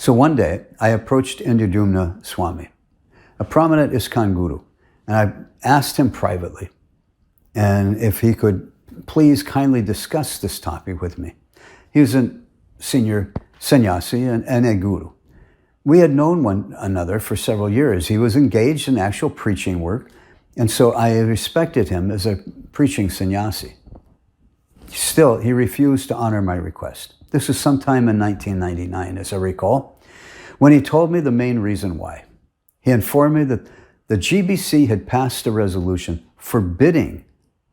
So one day, I approached Indradyumna Swami, a prominent ISKCON guru, and I asked him privately, and if he could please kindly discuss this topic with me. He was a senior sannyasi and a guru. We had known one another for several years. He was engaged in actual preaching work, and so I respected him as a preaching sannyasi. Still, he refused to honor my request. This was sometime in 1999, as I recall, when he told me the main reason why. He informed me that the GBC had passed a resolution forbidding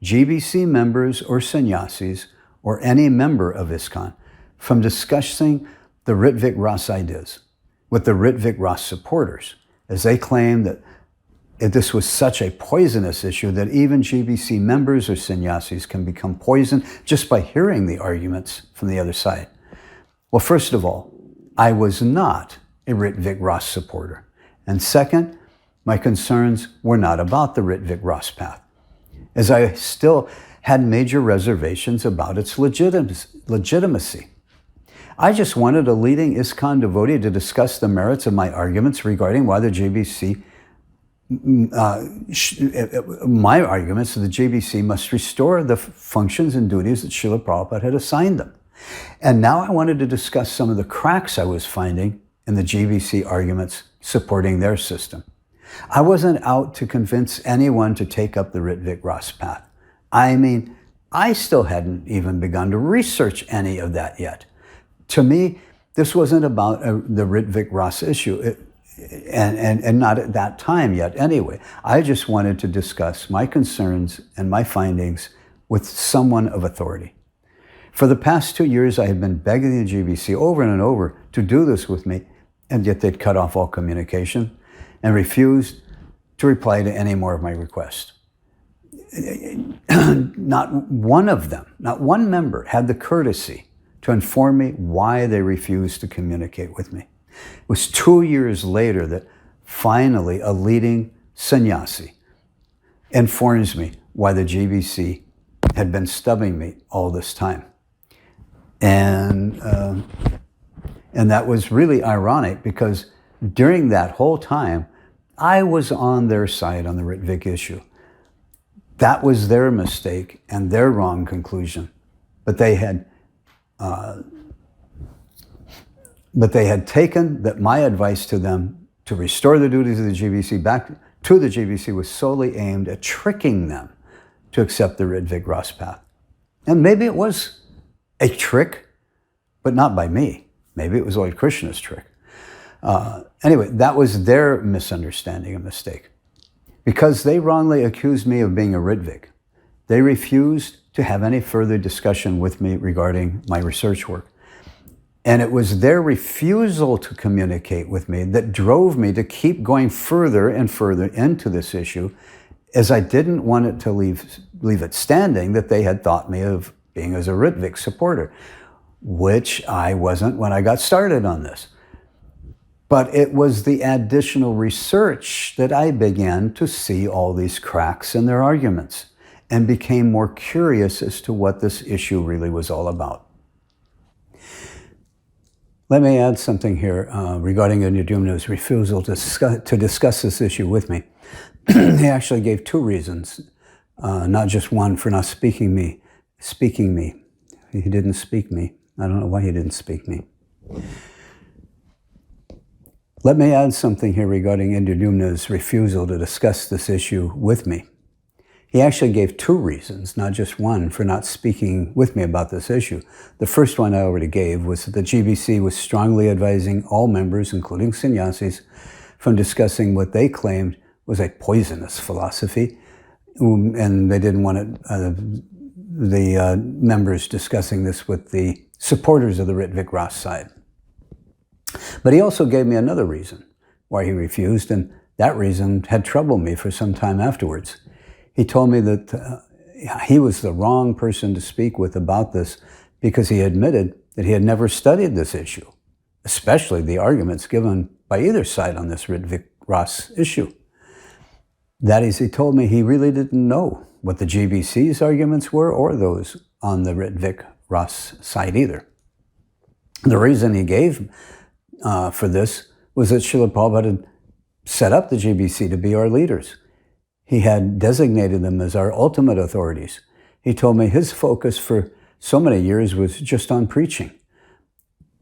GBC members or sannyasis or any member of ISKCON from discussing the Rtvik Ras ideas with the Rtvik Ras supporters, as they claimed that this was such a poisonous issue that even GBC members or sannyasis can become poisoned just by hearing the arguments from the other side. Well, first of all, I was not a Rtvik Ras supporter. And second, my concerns were not about the Rtvik Ras path, as I still had major reservations about its legitimacy. I just wanted a leading ISKCON devotee to discuss the merits of my arguments regarding why the GBC my arguments that the GBC must restore the functions and duties that Srila Prabhupada had assigned them. And now I wanted to discuss some of the cracks I was finding in the GBC arguments supporting their system. I wasn't out to convince anyone to take up the Rtvik Ras path. I mean, I still hadn't even begun to research any of that yet. To me, this wasn't about the Rtvik Ras issue. And not at that time yet anyway. I just wanted to discuss my concerns and my findings with someone of authority. For the past 2 years, I had been begging the GBC over and over to do this with me, and yet they'd cut off all communication and refused to reply to any more of my requests. Not one of them, not one member had the courtesy to inform me why they refused to communicate with me. It was 2 years later that finally a leading sannyasi informs me why the GBC had been stubbing me all this time. And that was really ironic because during that whole time, I was on their side on the Rtvik issue. That was their mistake and their wrong conclusion. But they had taken that my advice to them to restore the duties of the GBC back to the GBC was solely aimed at tricking them to accept the Rtvik Ras path. And maybe it was a trick, but not by me. Maybe it was Lord Krishna's trick. Anyway, that was their misunderstanding and mistake. Because they wrongly accused me of being a Rtvik, they refused to have any further discussion with me regarding my research work. And it was their refusal to communicate with me that drove me to keep going further and further into this issue, as I didn't want it to leave it standing that they had thought me of being as a Rtvik supporter, which I wasn't when I got started on this. But it was the additional research that I began to see all these cracks in their arguments and became more curious as to what this issue really was all about. Let me add something here regarding Indradyumna's refusal to discuss this issue with me. He actually gave 2 reasons, not just one, for not speaking me. He didn't speak me. I don't know why he didn't speak me. Let me add something here regarding Indradyumna's refusal to discuss this issue with me. He actually gave 2 reasons, not just one, for not speaking with me about this issue. The first one I already gave was that the GBC was strongly advising all members, including sannyasis, from discussing what they claimed was a poisonous philosophy, and they didn't want the members discussing this with the supporters of the Rtvik Ras side. But he also gave me another reason why he refused, and that reason had troubled me for some time afterwards. He told me that he was the wrong person to speak with about this because he admitted that he had never studied this issue, especially the arguments given by either side on this Rtvik Ras issue. That is, he told me he really didn't know what the GBC's arguments were or those on the Rtvik Ras side either. The reason he gave for this was that Srila Prabhupada had set up the GBC to be our leaders. He had designated them as our ultimate authorities. He told me his focus for so many years was just on preaching,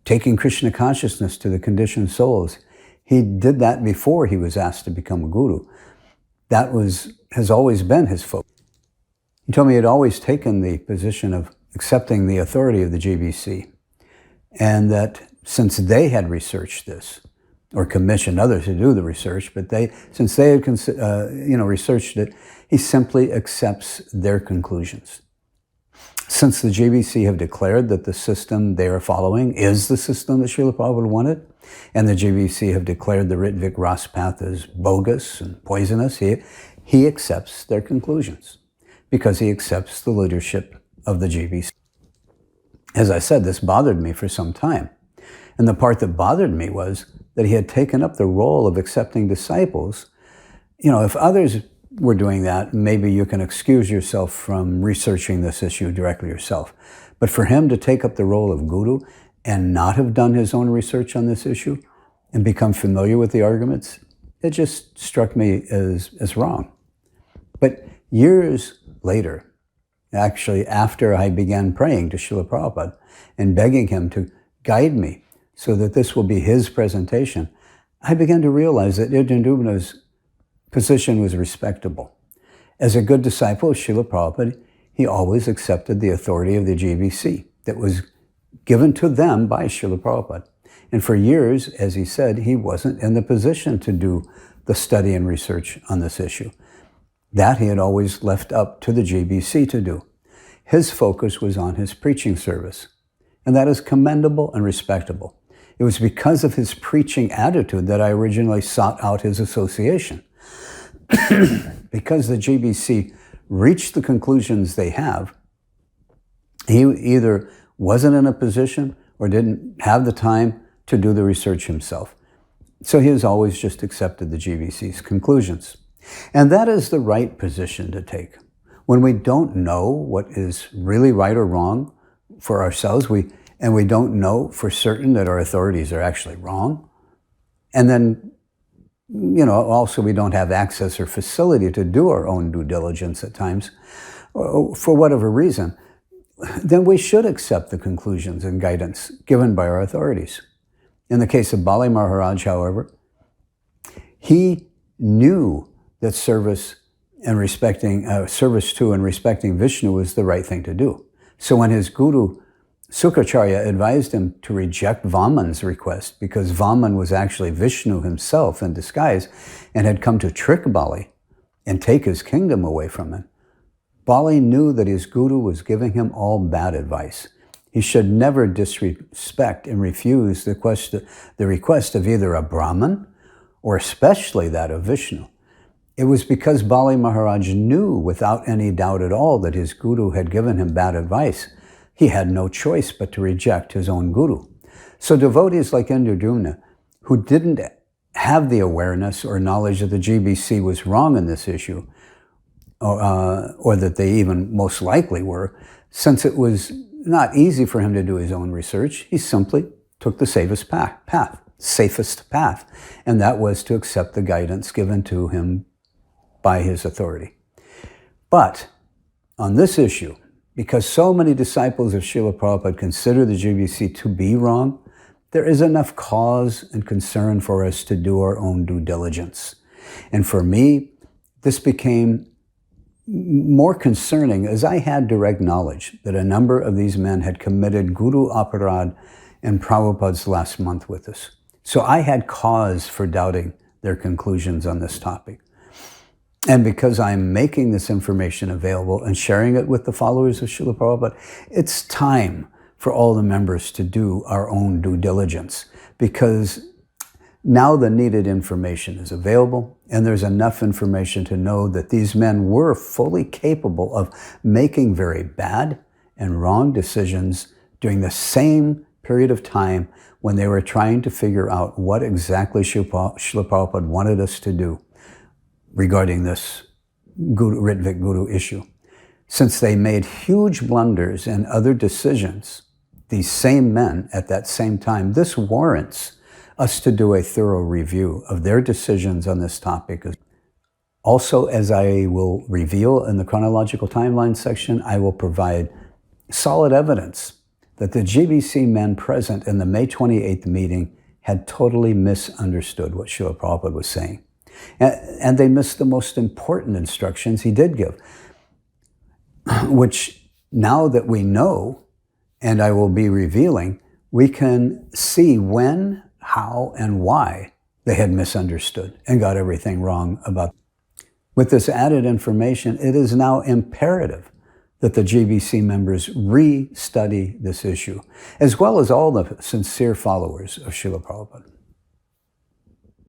taking Krishna consciousness to the conditioned souls. He did that before he was asked to become a guru. That has always been his focus. He told me he had always taken the position of accepting the authority of the GBC, and that since they had researched this, or commissioned others to do the research, but since they had researched it, he simply accepts their conclusions. Since the GBC have declared that the system they are following is the system that Srila Prabhupada wanted, and the GBC have declared the Rtvik Ras path as bogus and poisonous, he accepts their conclusions because he accepts the leadership of the GBC. As I said, this bothered me for some time. And the part that bothered me was that he had taken up the role of accepting disciples. If others were doing that, maybe you can excuse yourself from researching this issue directly yourself. But for him to take up the role of guru and not have done his own research on this issue and become familiar with the arguments, it just struck me as wrong. But years later, actually after I began praying to Srila Prabhupada and begging him to guide me so that this will be his presentation, I began to realize that Indradumna's position was respectable. As a good disciple of Srila Prabhupada, he always accepted the authority of the GBC that was given to them by Srila Prabhupada. And for years, as he said, he wasn't in the position to do the study and research on this issue. That he had always left up to the GBC to do. His focus was on his preaching service, and that is commendable and respectable. It was because of his preaching attitude that I originally sought out his association. Because the GBC reached the conclusions they have, he either wasn't in a position or didn't have the time to do the research himself. So he has always just accepted the GBC's conclusions. And that is the right position to take. When we don't know what is really right or wrong for ourselves, and we don't know for certain that our authorities are actually wrong, and then also we don't have access or facility to do our own due diligence at times, for whatever reason, then we should accept the conclusions and guidance given by our authorities. In the case of Bali Maharaj, however, he knew that service to and respecting Vishnu was the right thing to do. So when his guru Sukacharya advised him to reject Vaman's request, because Vaman was actually Vishnu himself in disguise and had come to trick Bali and take his kingdom away from him, Bali knew that his guru was giving him all bad advice. He should never disrespect and refuse the request of either a Brahmin or especially that of Vishnu. It was because Bali Maharaj knew without any doubt at all that his guru had given him bad advice. He had no choice but to reject his own guru. So devotees like Indradumna, who didn't have the awareness or knowledge that the GBC was wrong in this issue, or that they even most likely were, since it was not easy for him to do his own research, he simply took the safest path, and that was to accept the guidance given to him by his authority. But on this issue, because so many disciples of Srila Prabhupada consider the GBC to be wrong, there is enough cause and concern for us to do our own due diligence. And for me, this became more concerning as I had direct knowledge that a number of these men had committed Guru Aparad in Prabhupada's last month with us. So I had cause for doubting their conclusions on this topic. And because I'm making this information available and sharing it with the followers of Srila Prabhupada, it's time for all the members to do our own due diligence, because now the needed information is available, and there's enough information to know that these men were fully capable of making very bad and wrong decisions during the same period of time when they were trying to figure out what exactly Srila Prabhupada wanted us to do regarding this Rtvik Guru issue. Since they made huge blunders and other decisions, these same men at that same time, this warrants us to do a thorough review of their decisions on this topic. Also, as I will reveal in the chronological timeline section, I will provide solid evidence that the GBC men present in the May 28th meeting had totally misunderstood what Srila Prabhupada was saying. And they missed the most important instructions he did give, which now that we know, and I will be revealing, we can see when, how, and why they had misunderstood and got everything wrong about. With this added information, it is now imperative that the GBC members re-study this issue, as well as all the sincere followers of Srila Prabhupada.